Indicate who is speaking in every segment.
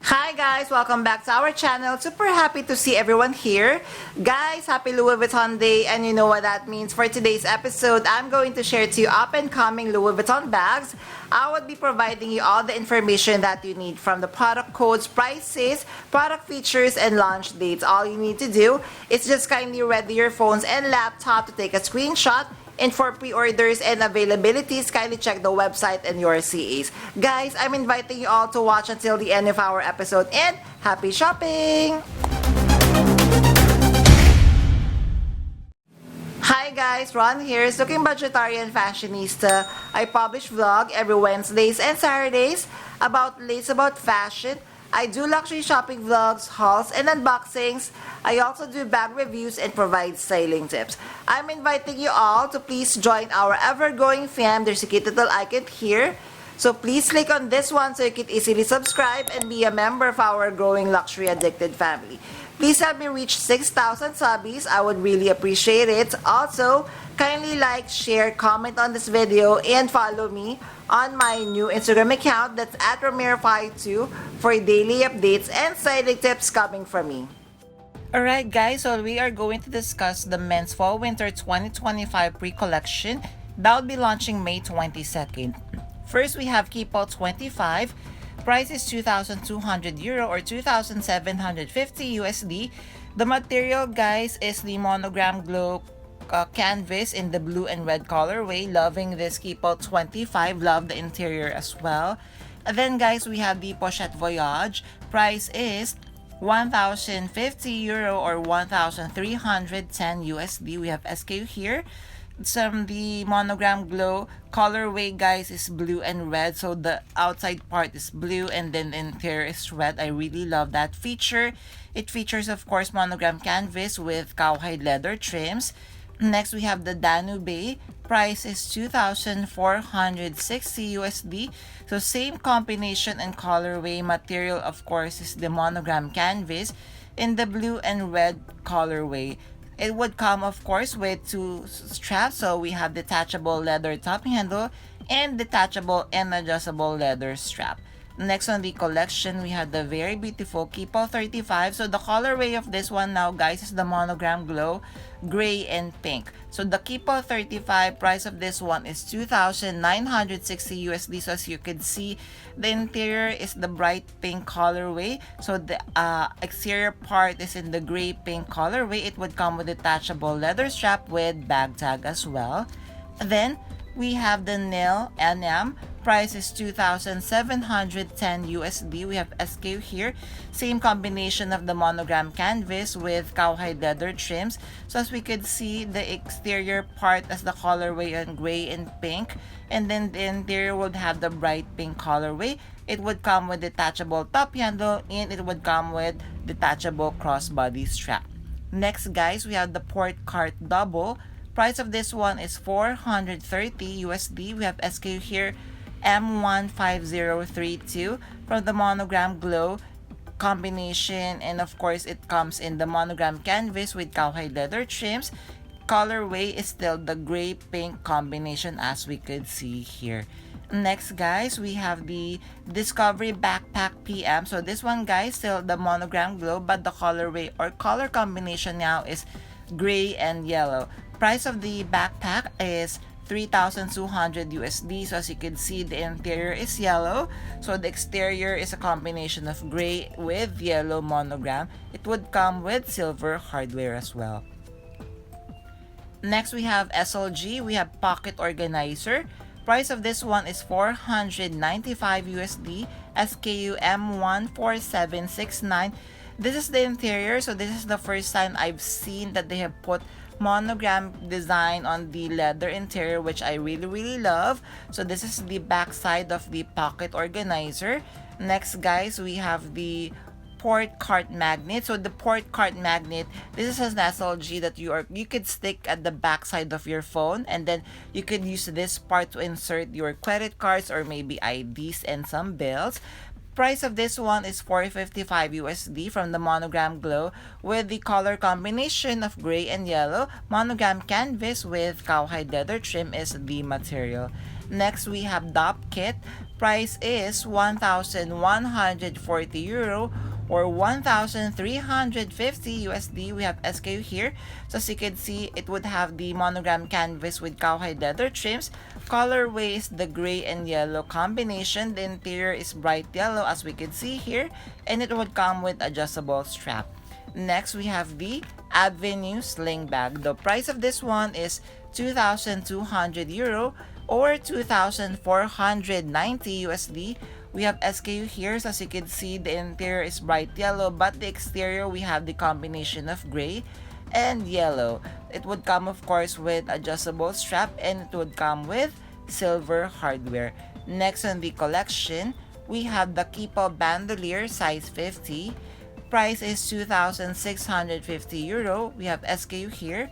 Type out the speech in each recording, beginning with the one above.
Speaker 1: Hi guys! Welcome back to our channel. Super happy to see everyone here. Guys, happy Louis Vuitton Day, and you know what that means. For today's episode, I'm going to share to you up-and-coming Louis Vuitton bags. I will be providing you all the information that you need, from the product codes, prices, product features, and launch dates. All you need to do is just kindly ready your phones and laptop to take a screenshot. And for pre-orders and availabilities, kindly check the website and your CAs. Guys, I'm inviting you all to watch until the end of our episode, and happy shopping! Hi guys, Ron here, Looking Budgetarian Fashionista. I publish vlog every Wednesdays and Saturdays about fashion. I do luxury shopping vlogs, hauls, and unboxings. I also do bag reviews and provide styling tips. I'm inviting you all to please join our ever-growing fam. There's a cute little icon here. So please click on this one so you can easily subscribe and be a member of our growing luxury addicted family. Please help me reach 6,000 subbies. I would really appreciate it. Also, kindly like, share, comment on this video, and follow me on my new Instagram account, that's at Ramir52, for daily updates and styling tips coming from me. Alright guys, so we are going to discuss the men's fall winter 2025 pre-collection that will be launching May 22nd. First, we have KEEPALL 25. Price is €2,200 or 2,750 USD. The material, guys, is the Monogram Glow Canvas in the blue and red colorway. Loving this KEEPALL 25. Love the interior as well. And then, guys, we have the Pochette Voyage. Price is €1,050 or 1,310 USD. We have SKU here. The Monogram Glow colorway, guys, is blue and red, so the outside part is blue and then the interior is red. I really love that feature. It features, of course, Monogram Canvas with cowhide leather trims. Next, we have the Danube. Price is 2,460 USD. So same combination and colorway. Material, of course, is the Monogram Canvas in the blue and red colorway. It would come, of course, with two straps. So we have detachable leather top handle and detachable and adjustable leather strap. Next on the collection, we have the very beautiful KEEPALL 35. So the colorway of this one now, guys, is the Monogram Glow Gray and Pink. So the KEEPALL 35 price of this one is 2,960 USD. So as you can see, the interior is the bright pink colorway. So the exterior part is in the gray pink colorway. It would come with detachable leather strap with bag tag as well. Then we have the Nail NM. Price is 2,710 USD. We have SKU here. Same combination of the Monogram Canvas with cowhide leather trims. So as we could see, the exterior part as the colorway in gray and pink. And then the interior would have the bright pink colorway. It would come with detachable top handle and it would come with detachable crossbody strap. Next, guys, we have the Port Cart Double. Price of this one is 430 USD. We have SKU here, M15032 from the Monogram Glow combination, and of course it comes in the Monogram Canvas with cowhide leather trims. Colorway is still the gray pink combination as we could see here. Next, guys, we have the Discovery Backpack PM. So this one, guys, still the Monogram Glow, but the colorway or color combination now is gray and yellow. Price of the backpack is 3,200 USD. So as you can see, the interior is yellow. So the exterior is a combination of gray with yellow monogram. It would come with silver hardware as well. Next, we have SLG. We have Pocket Organizer. Price of this one is 495 USD. SKU M14769. This is the interior. So this is the first time I've seen that they have put monogram design on the leather interior, which I really love. So this is the back side of the Pocket Organizer. Next, guys, we have the Port Cart Magnet. So the Port Cart Magnet, this is an SLG that you could stick at the back side of your phone, and then you could use this part to insert your credit cards or maybe IDs and some bills. Price of this one is 455 USD from the Monogram Glow with the color combination of gray and yellow. Monogram Canvas with cowhide leather trim is the material. Next, we have DOP kit. Price is 1,140 euro or 1,350 USD. We have SKU here. So as you can see, it would have the monogram canvas with cowhide leather trims. Colorway is the gray and yellow combination. The interior is bright yellow as we can see here, and it would come with adjustable strap. Next, we have the Avenue sling bag. The price of this one is 2,200 euro or 2,490 USD. We have SKU here, so as you can see, the interior is bright yellow, but the exterior we have the combination of gray and yellow. It would come of course with adjustable strap, and it would come with silver hardware. Next on the collection, we have the KEEPALL bandolier size 50. Price is 2,650 euro. We have SKU here.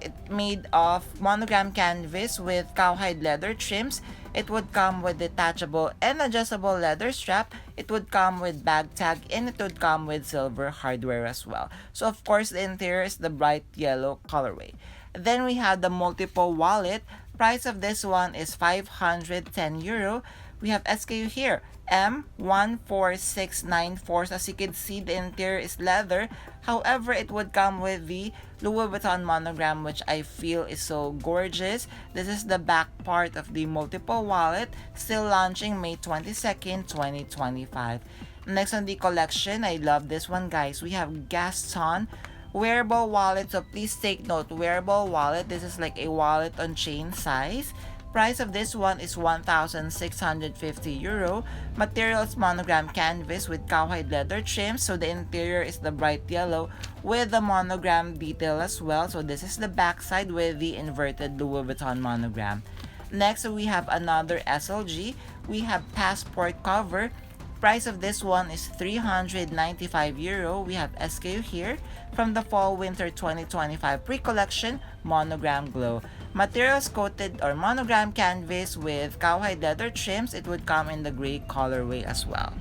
Speaker 1: It made of monogram canvas with cowhide leather trims. It would come with detachable and adjustable leather strap. It would come with bag tag, and it would come with silver hardware as well. So of course the interior is the bright yellow colorway. Then we have the multiple wallet. Price of this one is 510 euro. We have SKU here, M14694. So as you can see, the interior is leather. However, it would come with the Louis Vuitton monogram, which I feel is so gorgeous. This is the back part of the multiple wallet, still launching May 22nd, 2025. Next on the collection, I love this one, guys. We have Gaston wearable wallet. So please take note, wearable wallet. This is like a wallet on chain size. Price of this one is 1,650 euro. Material is monogram canvas with cowhide leather trim. So the interior is the bright yellow with the monogram detail as well. So this is the back side with the inverted Louis Vuitton monogram. Next, we have another SLG. We have passport cover. Price of this one is 395 euro. We have SKU here from the Fall Winter 2025 pre-collection Monogram Glow. Materials coated or monogram canvas with cowhide leather trims. It would come in the gray colorway as well.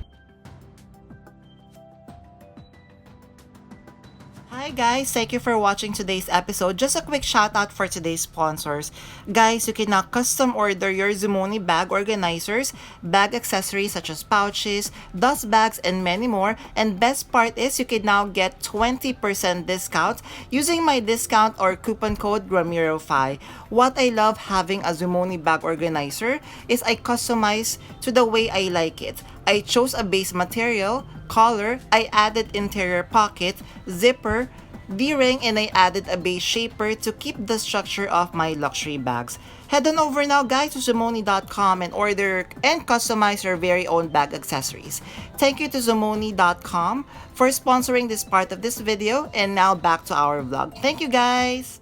Speaker 1: Hi guys, thank you for watching today's episode. Just a quick shout out for today's sponsors. Guys, you can now custom order your Zumoni bag organizers, bag accessories such as pouches, dust bags, and many more. And best part is you can now get 20% discount using my discount or coupon code Ramiro5. What I love having a Zumoni bag organizer is I customize to the way I like it. I chose a base material, collar, I added interior pocket, zipper, D-ring, and I added a base shaper to keep the structure of my luxury bags. Head on over now guys to Zumoni.com and order and customize your very own bag accessories. Thank you to Zumoni.com for sponsoring this part of this video, and now back to our vlog. Thank you guys!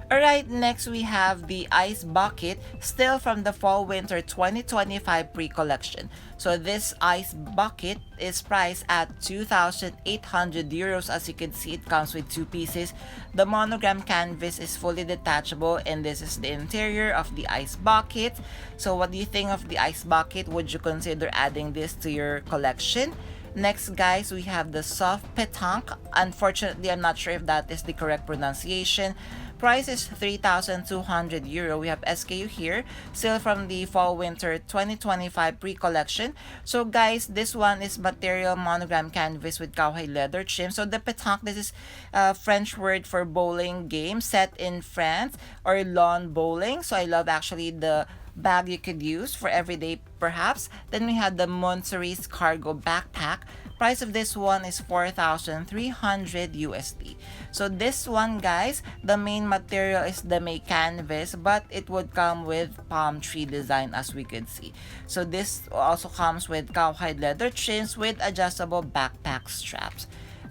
Speaker 1: Alright, next we have the ice bucket, still from the Fall Winter 2025 pre-collection. So this ice bucket is priced at 2,800 euros. As you can see, it comes with two pieces. The monogram canvas is fully detachable, and this is the interior of the ice bucket. So what do you think of the ice bucket? Would you consider adding this to your collection? Next guys, we have the soft petanque. Unfortunately, I'm not sure if that is the correct pronunciation. Price is 3,200 euro. We have SKU here, still from the Fall Winter 2025 pre-collection. So guys, this one is material monogram canvas with cowhide leather trim. So the petanque, this is a French word for bowling game set in France or lawn bowling. So I love actually the bag you could use for everyday perhaps. Then we have the Moncerise cargo backpack. Price of this one is 4,300 USD. So this one guys, the main material is DAMIER Canvass, but it would come with palm tree design as we could see. So this also comes with cowhide leather trims with adjustable backpack straps.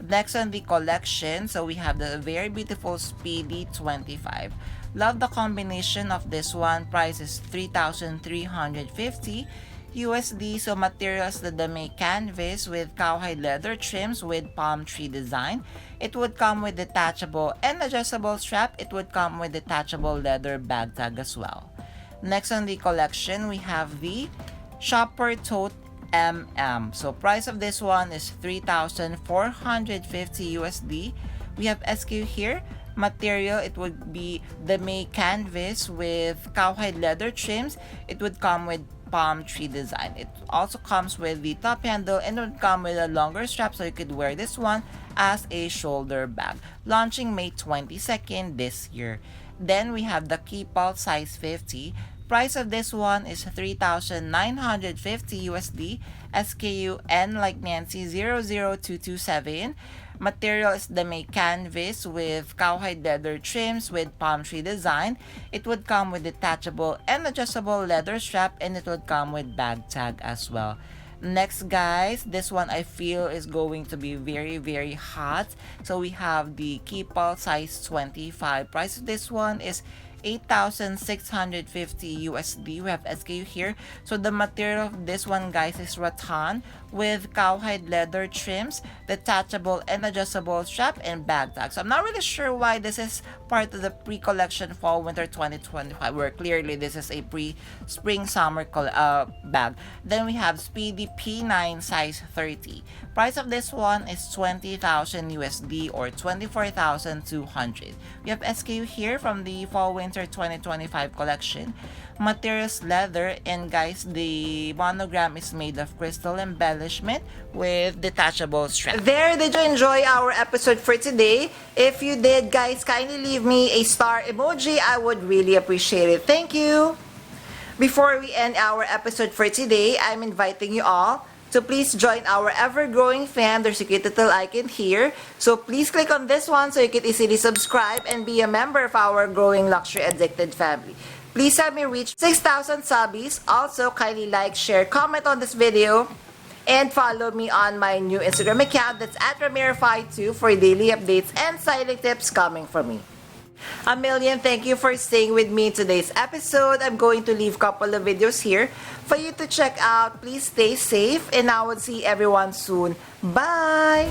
Speaker 1: Next on the collection, so we have the very beautiful Speedy 25. Love the combination of this one. Price is 3,350 USD. So materials, the DAMIER Canvas with cowhide leather trims with palm tree design. It would come with detachable and adjustable strap. It would come with detachable leather bag tag as well. Next on the collection, we have the Shopper Tote MM. So price of this one is 3,450 USD. We have SKU here. Material, it would be DAMIER Canvas with cowhide leather trims. It would come with palm tree design. It also comes with the top handle and would come with a longer strap, so you could wear this one as a shoulder bag. Launching May 22nd this year. Then we have the KEEPALL size 50. Price of this one is 3,950 USD. SKU N like Nancy 00227. Material is DAMIER Canvas with cowhide leather trims with palm tree design. It would come with detachable and adjustable leather strap, and it would come with bag tag as well. Next, guys, this one I feel is going to be very hot. So we have the KEEPALL size 25. Price of this one is 8,650 USD. We have SKU here. So the material of this one, guys, is rattan with cowhide leather trims, detachable and adjustable strap, and bag tag. So I'm not really sure why this is part of the pre-collection fall winter 2025, where clearly this is a pre-spring summer bag. Then we have Speedy P9 size 30. Price of this one is 20,000 USD or 24,200. We have SKU here from the fall winter 2025 collection. Materials leather, and guys, the monogram is made of crystal embellishment with detachable strap. There, did you enjoy our episode for today? If you did, guys, kindly leave me a star emoji. I would really appreciate it. Thank you. Before we end our episode for today, I'm inviting you all to please join our ever-growing fam. There's a cute little icon here. So please click on this one so you can easily subscribe and be a member of our growing luxury addicted family. Please help me reach 6,000 subbies. Also, kindly like, share, comment on this video, and follow me on my new Instagram account. That's at Ramir52 for daily updates and styling tips coming from me. A million thank you for staying with me in today's episode. I'm going to leave a couple of videos here for you to check out. Please stay safe, and I will see everyone soon. Bye!